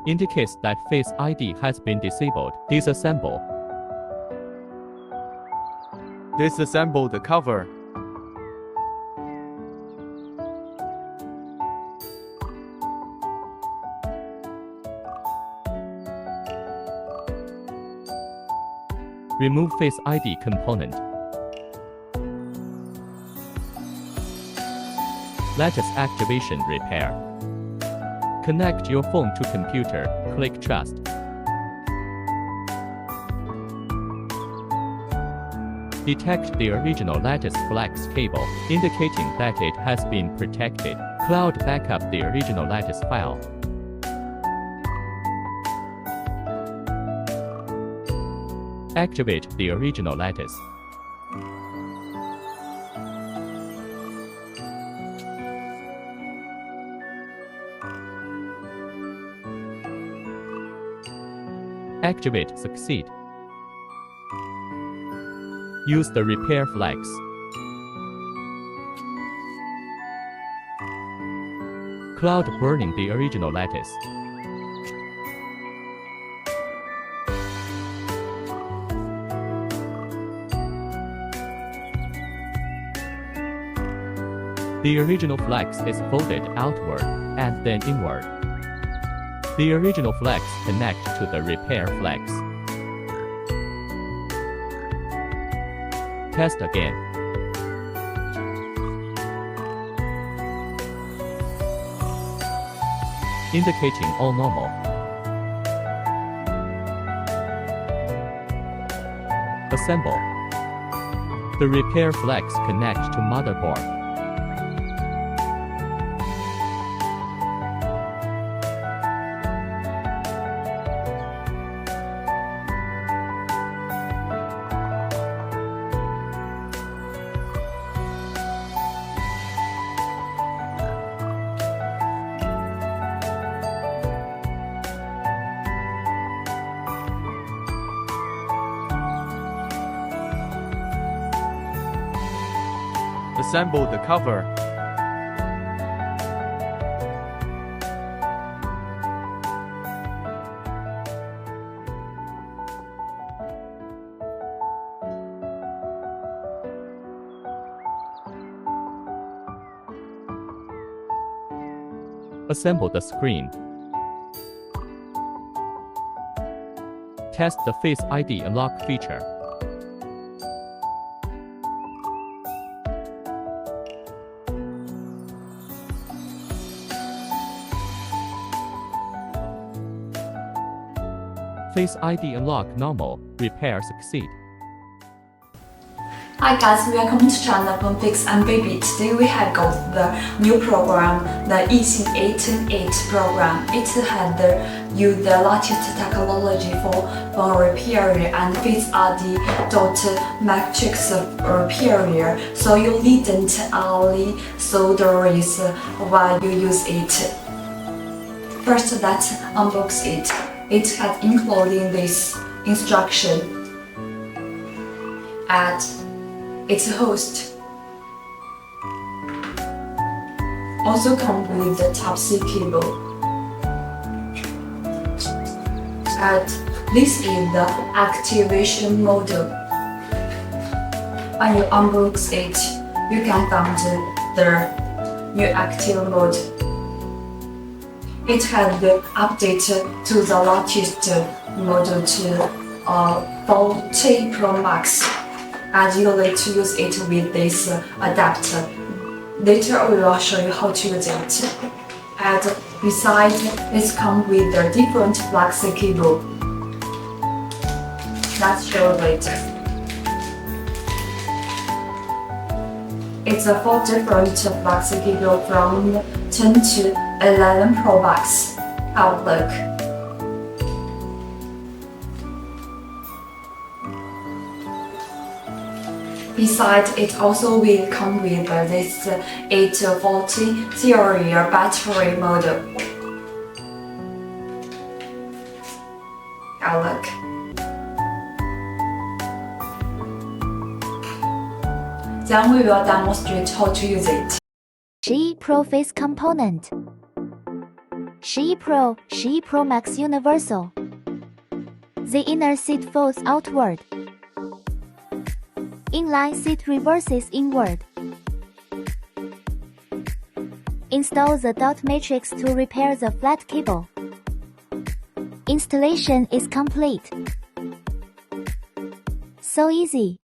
indicates that Face ID has been disabled. Disassemble. Disassemble the cover. Remove Face ID component. Lattice activation repair. Connect your phone to computer. Click Trust. Detect the original lattice flex cable, indicating that it has been protected. Cloud backup the original lattice file. Activate the original lattice. Activate Succeed. Use the repair flex. Cloud burning the original lattice. The original flex is folded outward and then inward. The original flex connects to the repair flex. Test again. Indicating all normal. Assemble. The repair flex connects to motherboard. Assemble the cover. Assemble the screen. Test the Face ID unlock feature. Face ID unlock normal. Repair succeed. Hi guys, welcome to channel Phonefix and Baby. Today we have got the new program, the A108 program. It had use the latest technology for phone repair and Face ID dot matrix repair, so you needn't only solder it while you use it. First, let's unbox it. It has including this instruction and its host. Also comes with the Type-C cable. And this is the activation module. When you unbox it, you can find the new active mode. It has the update to the latest model to 40 Pro Max, and you need to use it with this adapter. Later we will show you how to use it. And besides, it comes with a different flex cable. Let's show later. It's a 4 different flex cable from 10 to 11 Pro Max. Have a look. Besides, it also will come with this 840 series battery model. Have a look. Then we will demonstrate how to use it. G Pro Face component. 11 Pro, 11 Pro Max Universal. The inner seat folds outward. Inline seat reverses inward. Install the dot matrix to repair the flat cable. Installation is complete. So easy.